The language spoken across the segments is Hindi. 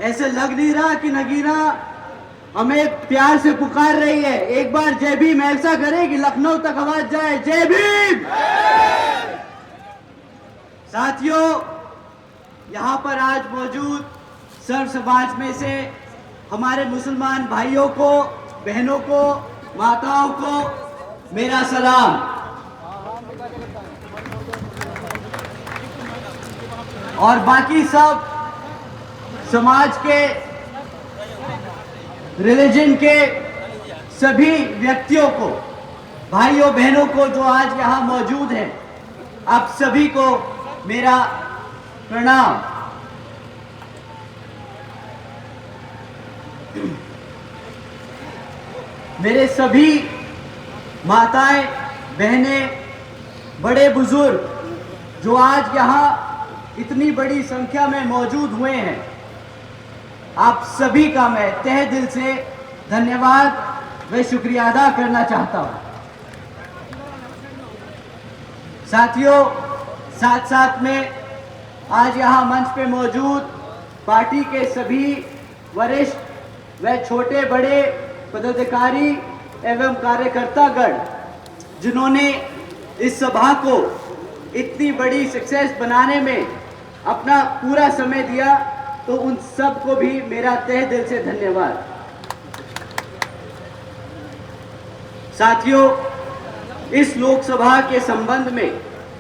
ऐसे लग नहीं रहा कि नगीना हमें प्यार से पुकार रही है। एक बार जय भीम ऐसा करे कि लखनऊ तक आवाज जाए, जय भीम। साथियों, यहाँ पर आज मौजूद सर्व समाज में से हमारे मुसलमान भाइयों को, बहनों को, माताओं को मेरा सलाम। और बाकी सब समाज के, रिलीजन के सभी व्यक्तियों को, भाइयों बहनों को जो आज यहाँ मौजूद हैं, आप सभी को मेरा प्रणाम। मेरे सभी माताएं, बहनें, बड़े बुजुर्ग जो आज यहाँ इतनी बड़ी संख्या में मौजूद हुए हैं, आप सभी का मैं तहे दिल से धन्यवाद व शुक्रिया अदा करना चाहता हूं। साथियों, साथ साथ में आज यहाँ मंच पे मौजूद पार्टी के सभी वरिष्ठ व छोटे बड़े पदाधिकारी एवं कार्यकर्तागण जिन्होंने इस सभा को इतनी बड़ी सक्सेस बनाने में अपना पूरा समय दिया, तो उन सब को भी मेरा तहे दिल से धन्यवाद। साथियों, इस लोकसभा के संबंध में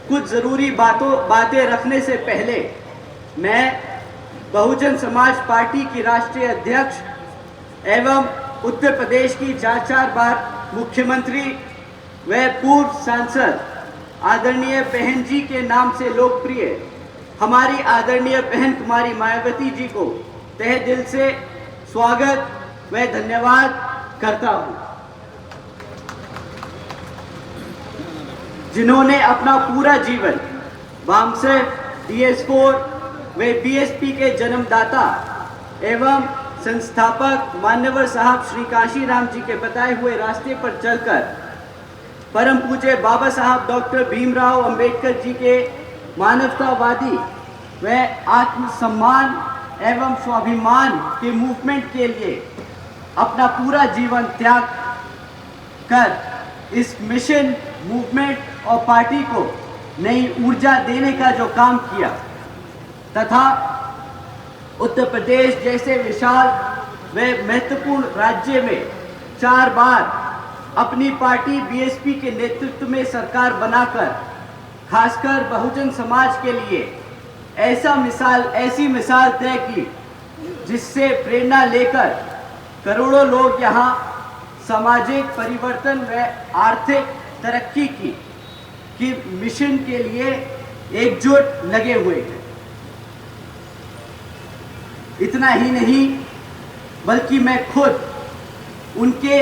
कुछ जरूरी बातें रखने से पहले मैं बहुजन समाज पार्टी की राष्ट्रीय अध्यक्ष एवं उत्तर प्रदेश की 4 बार मुख्यमंत्री व पूर्व सांसद आदरणीय बहन जी के नाम से लोकप्रिय हमारी आदरणीय बहन कुमारी मायावती जी को तहे दिल से स्वागत व धन्यवाद करता हूं, जिन्होंने अपना पूरा जीवन वामसिफ, DS4 व BSP के जन्मदाता एवं संस्थापक मान्यवर साहब श्री काशीराम जी के बताए हुए रास्ते पर चलकर परम पूज्य बाबा साहब डॉक्टर भीमराव अंबेडकर जी के मानवतावादी व आत्मसम्मान एवं स्वाभिमान के मूवमेंट के लिए अपना पूरा जीवन त्याग कर इस मिशन, मूवमेंट और पार्टी को नई ऊर्जा देने का जो काम किया, तथा उत्तर प्रदेश जैसे विशाल व महत्वपूर्ण राज्य में 4 बार अपनी पार्टी BSP के नेतृत्व में सरकार बनाकर खासकर बहुजन समाज के लिए ऐसी मिसाल तय की, जिससे प्रेरणा लेकर करोड़ों लोग यहाँ सामाजिक परिवर्तन व आर्थिक तरक्की की मिशन के लिए एकजुट लगे हुए हैं। इतना ही नहीं, बल्कि मैं खुद उनके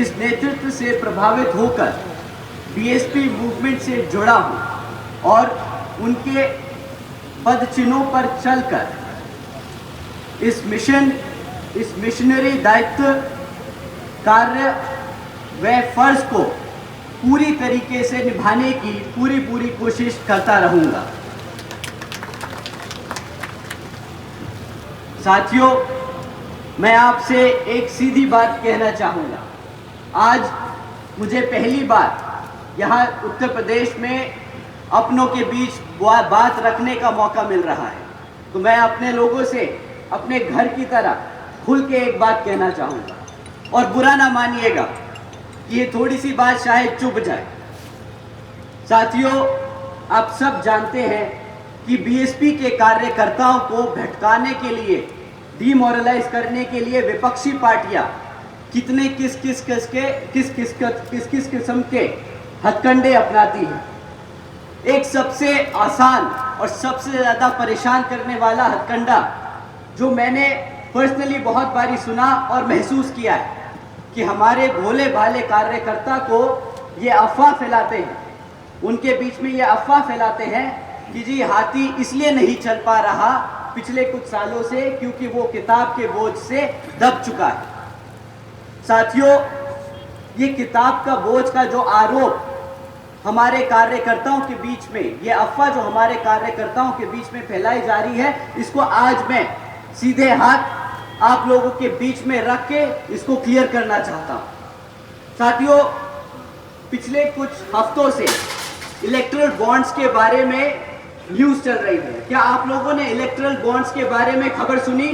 इस नेतृत्व से प्रभावित होकर BSP मूवमेंट से जुड़ा हूं और उनके पदचिन्हों पर चलकर इस मिशनरी दायित्व, कार्य व फर्ज को पूरी तरीके से निभाने की पूरी कोशिश करता रहूंगा। साथियों, मैं आपसे एक सीधी बात कहना चाहूँगा। आज मुझे पहली बार यहाँ उत्तर प्रदेश में अपनों के बीच बात रखने का मौका मिल रहा है, तो मैं अपने लोगों से अपने घर की तरह खुल के एक बात कहना चाहूँगा, और बुरा ना मानिएगा कि ये थोड़ी सी बात शायद चुभ जाए। साथियों, आप सब जानते हैं कि BSP के कार्यकर्ताओं को भटकाने के लिए, डीमोरलाइज करने के लिए विपक्षी पार्टियां कितने किस किस्म के हथकंडे अपनाती हैं। एक सबसे आसान और सबसे ज़्यादा परेशान करने वाला हथकंडा जो मैंने पर्सनली बहुत बारी सुना और महसूस किया है कि हमारे भोले भाले कार्यकर्ता को ये अफवाह फैलाते हैं, उनके बीच में ये अफवाह फैलाते हैं कि जी हाथी इसलिए नहीं चल पा रहा पिछले कुछ सालों से क्योंकि वो किताब के बोझ से दब चुका है। साथियों, ये किताब का बोझ का जो आरोप हमारे कार्यकर्ताओं के बीच में, ये अफवाह जो हमारे कार्यकर्ताओं के बीच में फैलाई जा रही है, इसको आज मैं सीधे हाथ आप लोगों के बीच में रख के इसको क्लियर करना चाहता हूं। साथियों, पिछले कुछ हफ्तों से इलेक्टोरल बॉन्ड्स के बारे में न्यूज चल रही है। क्या आप लोगों ने इलेक्टोरल बॉन्ड्स के बारे में खबर सुनी?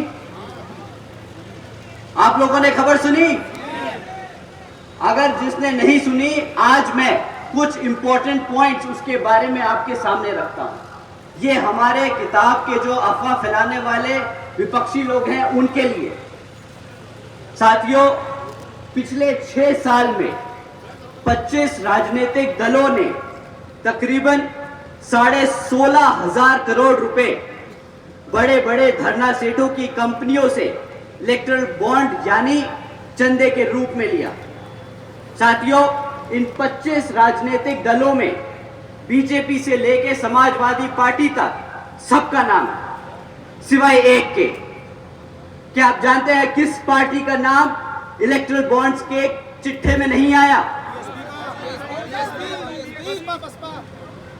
आप लोगों ने खबर सुनी? अगर जिसने नहीं सुनी, आज मैं कुछ इंपॉर्टेंट पॉइंट्स उसके बारे में आपके सामने रखता हूं। ये हमारे किताब के जो अफवाह फैलाने वाले विपक्षी लोग हैं उनके लिए। साथियों, पिछले 6 साल में 25 राजनीतिक दलों ने तकरीबन 16,500 करोड़ रुपए बड़े बड़े धरना सेठों की कंपनियों से इलेक्टोरल बॉन्ड यानी चंदे के रूप में लिया। साथियों, इन 25 राजनीतिक दलों में बीजेपी से लेके समाजवादी पार्टी तक सबका नाम है, सिवाय एक के। क्या आप जानते हैं किस पार्टी का नाम इलेक्टोरल बॉन्ड्स के चिट्ठे में नहीं आया?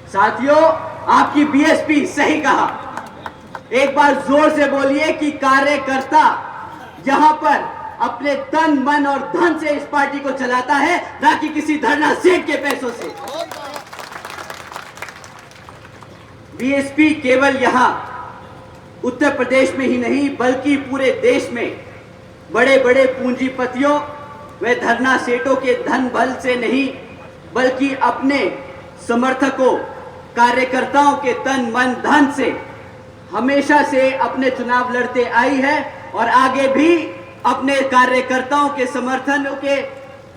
साथियों, आपकी बीएसपी, सही कहा। एक बार जोर से बोलिए कि कार्यकर्ता यहां पर अपने तन, मन और धन से इस पार्टी को चलाता है, ना कि किसी धरना सेठ के पैसों से। बीएसपी केवल यहां उत्तर प्रदेश में ही नहीं बल्कि पूरे देश में बड़े बड़े पूंजीपतियों व धरना सेठों के धन बल से नहीं बल्कि अपने समर्थकों, कार्यकर्ताओं के तन, मन, धन से हमेशा से अपने चुनाव लड़ते आई है और आगे भी अपने कार्यकर्ताओं के समर्थन के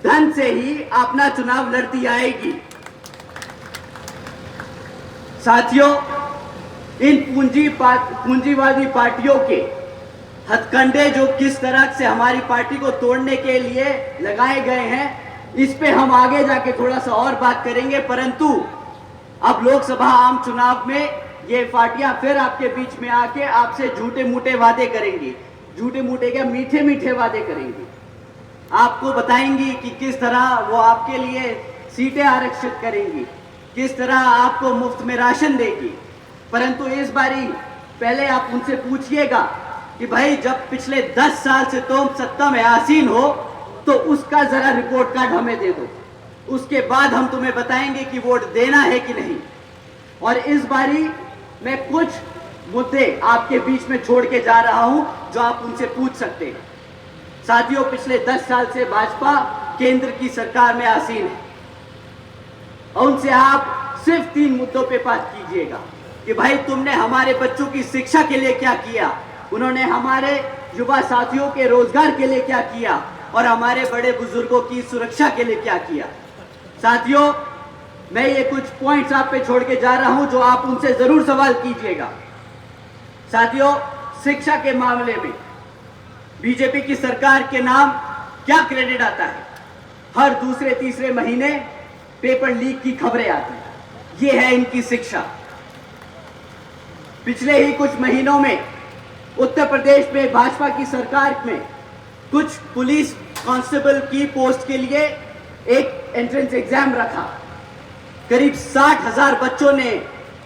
धन से ही अपना चुनाव लड़ती आएगी। साथियों, इन पूंजीवादी पार्टियों के हथकंडे जो किस तरह से हमारी पार्टी को तोड़ने के लिए लगाए गए हैं, इस पे हम आगे जाके थोड़ा सा और बात करेंगे। परंतु अब लोकसभा आम चुनाव में ये पार्टियां फिर आपके बीच में आके आपसे झूठे मूठे वादे करेंगी। झूठे मूठे क्या, मीठे मीठे वादे करेंगी। आपको बताएंगी कि किस तरह वो आपके लिए सीटें आरक्षित करेंगी, किस तरह आपको मुफ्त में राशन देगी। परंतु इस बारी पहले आप उनसे पूछिएगा कि भाई जब पिछले 10 साल से तुम सत्ता में आसीन हो तो उसका जरा रिपोर्ट कार्ड हमें दे दो, उसके बाद हम तुम्हें बताएंगे कि वोट देना है कि नहीं। और इस बारी मैं कुछ मुद्दे आपके बीच में छोड़ के जा रहा हूं जो आप उनसे पूछ सकते हैं। साथियों, पिछले 10 साल से भाजपा केंद्र की सरकार में आसीन है और उनसे आप सिर्फ 3 मुद्दों पे बात कीजिएगा कि भाई तुमने हमारे बच्चों की शिक्षा के लिए क्या किया, उन्होंने हमारे युवा साथियों के रोजगार के लिए क्या किया और हमारे बड़े बुजुर्गों की सुरक्षा के लिए क्या किया। साथियों, मैं ये कुछ पॉइंट्स आप पे छोड़ के जा रहा हूं जो आप उनसे जरूर सवाल कीजिएगा। साथियों, शिक्षा के मामले में बीजेपी की सरकार के नाम क्या क्रेडिट आता है? हर दूसरे तीसरे महीने पेपर लीक की खबरें आती हैं। ये है इनकी शिक्षा। पिछले ही कुछ महीनों में उत्तर प्रदेश में भाजपा की सरकार में कुछ पुलिस कांस्टेबल की पोस्ट के लिए एक एंट्रेंस एग्जाम रखा। करीब 60,000 बच्चों ने,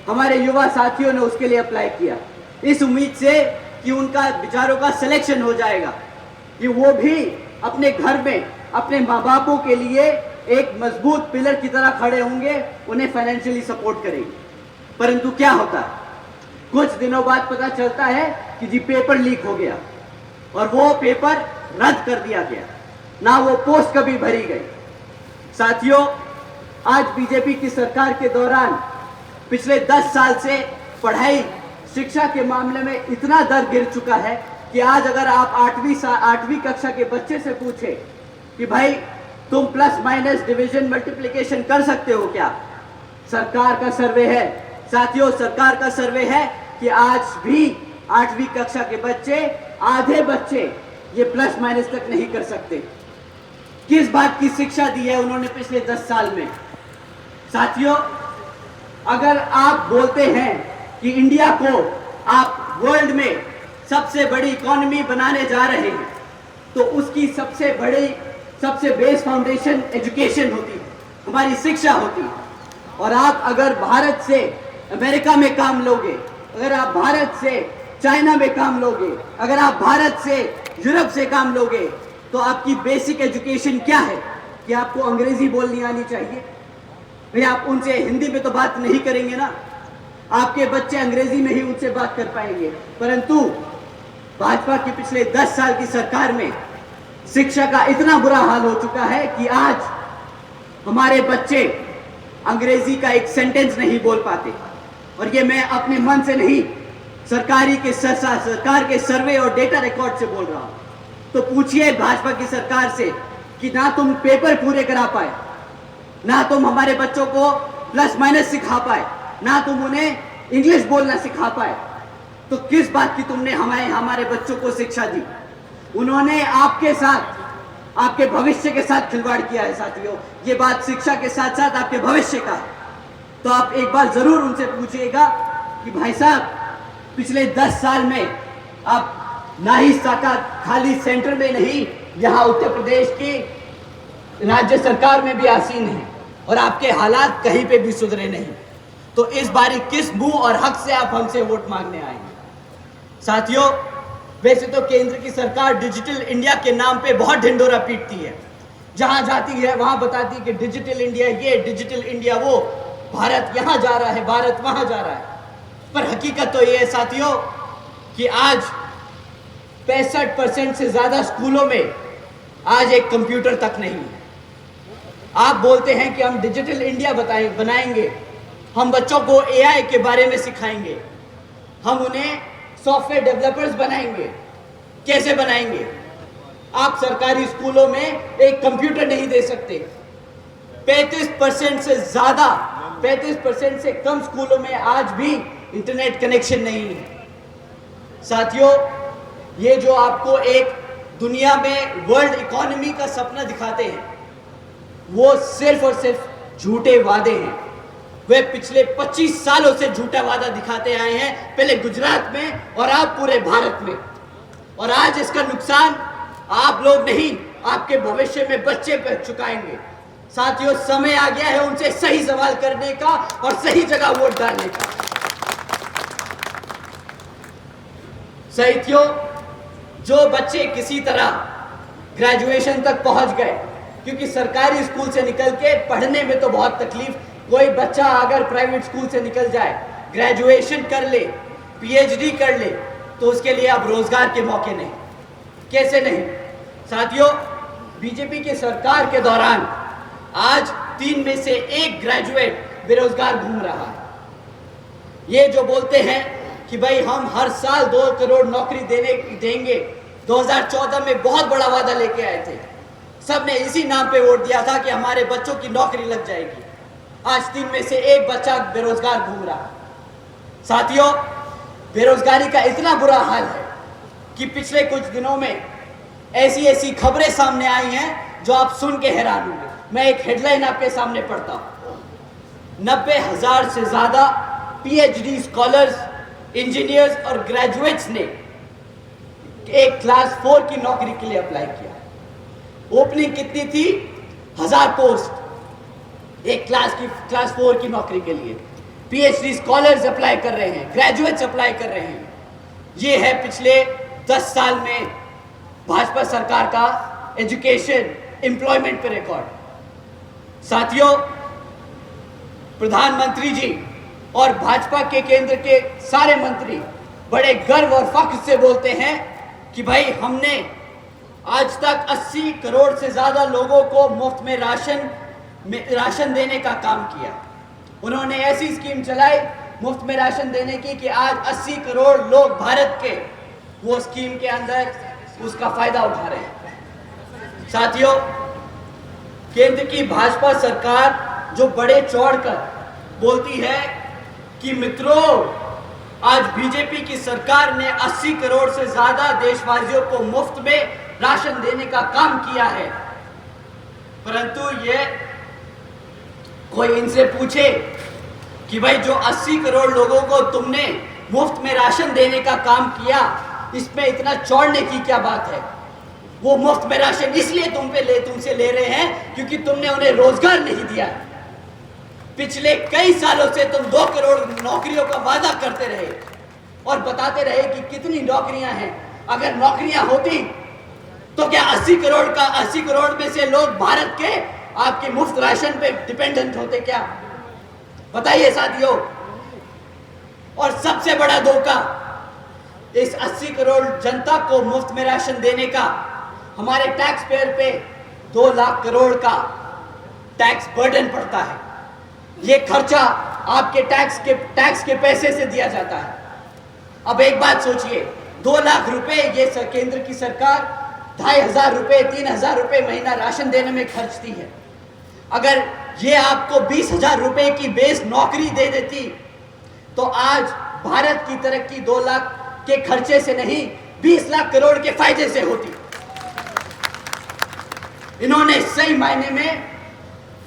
हमारे युवा साथियों ने उसके लिए अप्लाई किया, इस उम्मीद से कि उनका बेचारों का सिलेक्शन हो जाएगा, कि वो भी अपने घर में अपने माँ बापों के लिए एक मजबूत पिलर की तरह खड़े होंगे, उन्हें फाइनेंशियली सपोर्ट करेंगे। परंतु क्या होता है, कुछ दिनों बाद पता चलता है कि जी पेपर लीक हो गया और वो पेपर रद्द कर दिया गया, ना वो पोस्ट कभी भरी गई। साथियों, आज बीजेपी की सरकार के दौरान पिछले 10 साल से पढ़ाई शिक्षा के मामले में इतना दर गिर चुका है कि आज अगर आप 8वीं कक्षा के बच्चे से पूछे कि भाई तुम प्लस माइनस डिवीजन मल्टीप्लिकेशन कर सकते हो क्या, सरकार का सर्वे है, साथियों सरकार का सर्वे है कि आज भी 8वीं कक्षा के बच्चे, आधे बच्चे ये प्लस माइनस तक नहीं कर सकते। किस बात की शिक्षा दी है उन्होंने पिछले 10 साल में? साथियों, अगर आप बोलते हैं कि इंडिया को आप वर्ल्ड में सबसे बड़ी इकोनॉमी बनाने जा रहे हैं, तो उसकी सबसे बेस फाउंडेशन एजुकेशन होती है, हमारी शिक्षा होती है। और आप अगर भारत से अमेरिका में काम लोगे, अगर आप भारत से चाइना में काम लोगे, अगर आप भारत से यूरोप से काम लोगे तो आपकी बेसिक एजुकेशन क्या है कि आपको अंग्रेजी बोलनी आनी चाहिए? भाई आप उनसे हिंदी में तो बात नहीं करेंगे ना, आपके बच्चे अंग्रेजी में ही उनसे बात कर पाएंगे। परंतु भाजपा की पिछले 10 साल की सरकार में शिक्षा का इतना बुरा हाल हो चुका है कि आज हमारे बच्चे अंग्रेजी का एक सेंटेंस नहीं बोल पाते। और ये मैं अपने मन से नहीं, सरकार के सर्वे और डेटा रिकॉर्ड से बोल रहा हूं। तो पूछिए भाजपा की सरकार से कि ना तुम पेपर पूरे करा पाए, ना तुम हमारे बच्चों को प्लस माइनस सिखा पाए, ना तुम उन्हें इंग्लिश बोलना सिखा पाए, तो किस बात की तुमने हमारे बच्चों को शिक्षा दी? उन्होंने आपके साथ, आपके भविष्य के साथ खिलवाड़ किया है साथियों। ये बात शिक्षा के साथ साथ आपके भविष्य का है। तो आप एक बार जरूर उनसे पूछिएगा कि भाई साहब, पिछले 10 साल में आप ना ही खाली सेंटर में नहीं, यहाँ उत्तर प्रदेश की राज्य सरकार में भी आसीन हैं और आपके हालात कहीं पे भी सुधरे नहीं। तो इस बारी किस मुंह और हक से आप हमसे वोट मांगने आएंगे? साथियों, वैसे तो केंद्र की सरकार डिजिटल इंडिया के नाम पे बहुत ढिंढोरा पीटती है। जहां जाती है वहां बताती है कि डिजिटल इंडिया ये, डिजिटल इंडिया वो, भारत यहां जा रहा है, भारत वहां जा रहा है। पर हकीकत तो ये है साथियों कि आज 65% से ज्यादा स्कूलों में आज एक कंप्यूटर तक नहीं है। आप बोलते हैं कि हम डिजिटल इंडिया बनाएंगे, हम बच्चों को एआई के बारे में सिखाएंगे, हम उन्हें सॉफ्टवेयर डेवलपर्स बनाएंगे। कैसे बनाएंगे? आप सरकारी स्कूलों में एक कंप्यूटर नहीं दे सकते। 35% से ज्यादा, 35% से कम स्कूलों में आज भी इंटरनेट कनेक्शन नहीं है। साथियों, ये जो आपको एक दुनिया में वर्ल्ड इकोनॉमी का सपना दिखाते हैं, वो सिर्फ और सिर्फ झूठे वादे हैं। वे पिछले 25 सालों से झूठा वादा दिखाते आए हैं, पहले गुजरात में और अब पूरे भारत में। और आज इसका नुकसान आप लोग नहीं, आपके भविष्य में बच्चे पे चुकाएंगे। साथियों, समय आ गया है उनसे सही सवाल करने का और सही जगह वोट डालने का। साथियों, जो बच्चे किसी तरह ग्रेजुएशन तक पहुंच गए, क्योंकि सरकारी स्कूल से निकल के पढ़ने में तो बहुत तकलीफ, कोई बच्चा अगर प्राइवेट स्कूल से निकल जाए, ग्रेजुएशन कर ले, पीएचडी कर ले, तो उसके लिए अब रोजगार के मौके नहीं। कैसे नहीं? साथियों, बीजेपी की सरकार के दौरान आज 3 में से 1 ग्रेजुएट बेरोजगार घूम रहा है। ये जो बोलते हैं कि भाई हम हर साल 2 करोड़ नौकरी देंगे, 2014 में बहुत बड़ा वादा लेके आए थे। सबने इसी नाम पे वोट दिया था कि हमारे बच्चों की नौकरी लग जाएगी। आज 3 में से 1 बच्चा बेरोजगार घूम रहा है। साथियों, बेरोजगारी का इतना बुरा हाल है कि पिछले कुछ दिनों में ऐसी खबरें सामने आई हैं जो आप सुन के हैरान होंगे। मैं एक हेडलाइन आपके सामने पढ़ता हूं। 90,000 से ज्यादा पीएचडी स्कॉलर्स, इंजीनियर्स और ग्रेजुएट्स ने एक क्लास 4 की नौकरी के लिए अप्लाई किया। ओपनिंग कितनी थी? 1000 पोस्ट एक क्लास 4 की नौकरी के लिए। पीएचडी स्कॉलर्स अप्लाई कर रहे हैं, ग्रेजुएट्स अप्लाई कर रहे हैं। ये है पिछले 10 साल में भाजपा सरकार का एजुकेशन, एम्प्लॉयमेंट पे रिकॉर्ड। साथियों, प्रधानमंत्री जी और भाजपा के केंद्र के सारे मंत्री बड़े गर्व और फख्र से बोलते हैं कि भाई हमने आज तक 80 करोड़ से ज्यादा लोगों को मुफ्त में राशन देने का काम किया। उन्होंने ऐसी स्कीम चलाई मुफ्त में राशन देने की कि आज 80 करोड़ लोग भारत के वो स्कीम के अंदर उसका फायदा उठा रहे हैं। साथियों, केंद्र की भाजपा सरकार जो बड़े चौड़ कर बोलती है कि मित्रों, आज बीजेपी की सरकार ने 80 करोड़ से ज्यादा देशवासियों को मुफ्त में राशन देने का काम किया है, परंतु ये कोई इनसे पूछे कि भाई जो 80 करोड़ लोगों को तुमने मुफ्त में राशन देने का काम किया, इसमें इतना चौड़ने की क्या बात है? वो मुफ्त में राशन इसलिए तुमसे ले रहे हैं क्योंकि तुमने उन्हें रोजगार नहीं दिया। पिछले कई सालों से तुम 2 करोड़ नौकरियों का वादा करते रहे और बताते रहे कि कितनी नौकरियां हैं। अगर नौकरियां होती तो क्या 80 करोड़ में से लोग भारत के आपके मुफ्त राशन पे डिपेंडेंट होते क्या? बताइए साथियों। और सबसे बड़ा धोखा, इस 80 करोड़ जनता को मुफ्त में राशन देने का हमारे टैक्स पेयर पे 2 लाख करोड़ का टैक्स बर्डन पड़ता है। ये खर्चा आपके टैक्स के पैसे से दिया जाता है। अब एक बात सोचिए, 2 लाख रुपए ये केंद्र की सरकार 2,500 रुपए 3,000 रुपए महीना राशन देने में खर्चती है। अगर ये आपको 20,000 रुपए की बेस नौकरी दे देती तो आज भारत की तरक्की 2 लाख के खर्चे से नहीं 20 लाख करोड़ के फायदे से होती। इन्होंने सही मायने में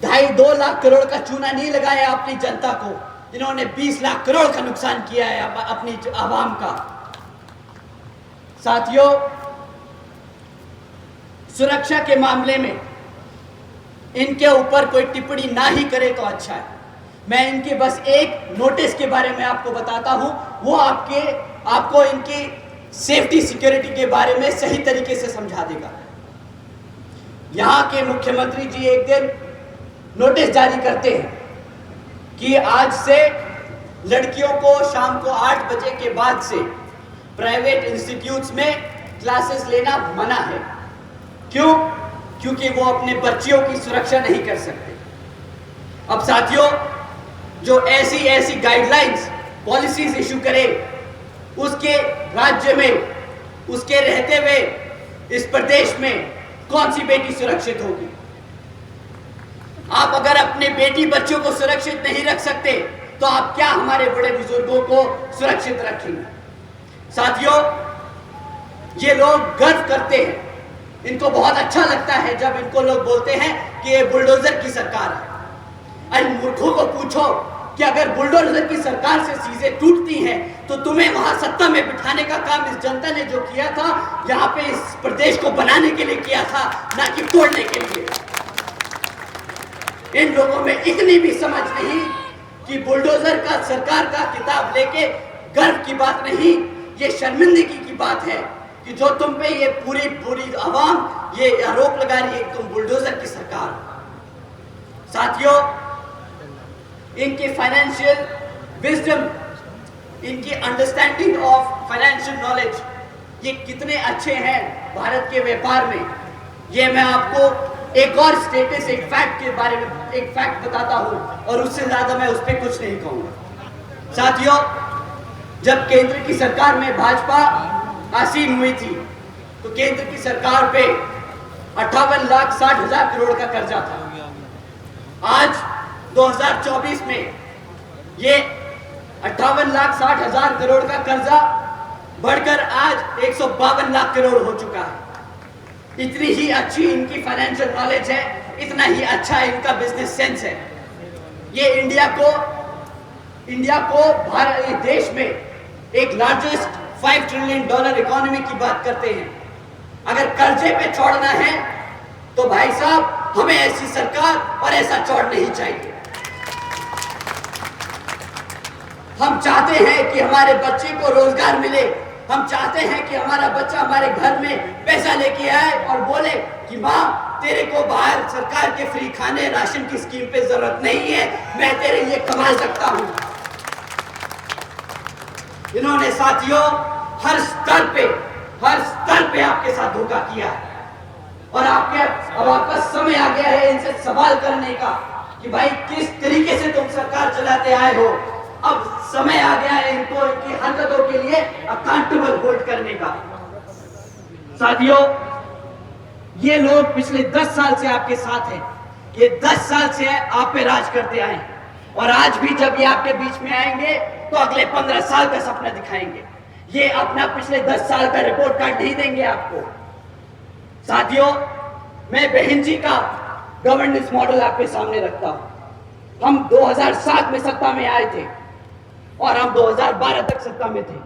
2.5-2 लाख करोड़ का चूना नहीं लगाया अपनी जनता को, इन्होंने 20 लाख करोड़ का नुकसान किया है अपनी आवाम का। साथियों, सुरक्षा के मामले में इनके ऊपर कोई टिप्पणी ना ही करे तो अच्छा है। मैं इनके बस एक नोटिस के बारे में आपको बताता हूं, वो आपको इनकी सेफ्टी सिक्योरिटी के बारे में सही तरीके से समझा देगा। यहां के मुख्यमंत्री जी एक दिन नोटिस जारी करते हैं कि आज से लड़कियों को शाम को 8 बजे के बाद से प्राइवेट इंस्टीट्यूट्स में क्लासेस लेना मना है। क्यों? क्योंकि वो अपने बच्चियों की सुरक्षा नहीं कर सकते। अब साथियों, जो ऐसी गाइडलाइंस पॉलिसीज इशू करे, उसके राज्य में, उसके रहते हुए इस प्रदेश में कौन सी बेटी सुरक्षित होगी? आप अगर अपने बेटी बच्चों को सुरक्षित नहीं रख सकते तो आप क्या हमारे बड़े बुजुर्गों को सुरक्षित रखेंगे? साथियों, ये लोग गर्व करते हैं, इनको बहुत अच्छा लगता है जब इनको लोग बोलते हैं कि ये बुलडोजर की सरकार है। अरे मूर्खों को पूछो कि अगर बुलडोजर की सरकार से चीजें टूटती हैं तो तुम्हें वहां सत्ता में बिठाने का काम इस जनता ने जो किया था, यहाँ पे इस प्रदेश को बनाने के लिए किया था, ना कि तोड़ने के लिए। इन लोगों में इतनी भी समझ नहीं कि बुलडोजर का सरकार का किताब लेके गर्व की बात नहीं, ये शर्मिंदगी की बात है कि जो तुम पे ये पूरी आवाम ये आरोप लगा रही है तुम बुलडोजर की सरकार। साथियों, इनकी फाइनेंशियल विजडम, इनकी अंडरस्टैंडिंग ऑफ फाइनेंशियल नॉलेज, ये कितने अच्छे हैं भारत के व्यापार में, ये मैं आपको एक और स्टेटस, एक फैक्ट के बारे में एक फैक्ट बताता हूं और उससे ज्यादा मैं उस पर कुछ नहीं कहूंगा। साथियों, जब केंद्र की सरकार में भाजपा आसीन हुई थी तो केंद्र की सरकार पे 58,60,000 करोड़ का कर्जा था। आज 2024 में ये 58,60,000 करोड़ का कर्जा बढ़कर आज 152 लाख करोड़ हो चुका है। इतनी ही अच्छी इनकी फाइनेंशियल नॉलेज है, इतना ही अच्छा इनका बिजनेस सेंस है। ये इंडिया को भारत देश में एक लार्जेस्ट $5 ट्रिलियन इकोनॉमी की बात करते हैं। अगर कर्जे पे छोड़ना है तो भाई साहब, हमें ऐसी सरकार और ऐसा चौड़ नहीं चाहिए। हम चाहते हैं कि हमारे बच्चे को रोजगार मिले, हम चाहते हैं कि हमारा बच्चा हमारे घर में पैसा लेके आए और बोले कि माँ, तेरे को बाहर सरकार के फ्री खाने राशन की स्कीम पे जरूरत नहीं है, मैं तेरे लिए कमा सकता हूं। इन्होंने साथियों हर स्तर पे आपके साथ धोखा किया है और अब आपका समय आ गया है इनसे सवाल करने का कि भाई किस तरीके से तुम सरकार चलाते आए हो। अब समय आ गया है इनको इनकी हरकतों के लिए अकाउंटेबल होल्ड करने का। साथियों, ये लोग पिछले 10 साल से आपके साथ हैं, ये 10 साल से आप पे राज करते आए और आज भी जब ये आपके बीच में आएंगे तो अगले 15 साल का सपना दिखाएंगे। ये अपना पिछले 10 साल का रिपोर्ट कार्ड नहीं देंगे आपको। साथियों, मैं बहन जी का गवर्नेंस मॉडल आपके सामने रखता हूं। हम 2007 में सत्ता में आए थे और हम 2012 तक सत्ता में थे।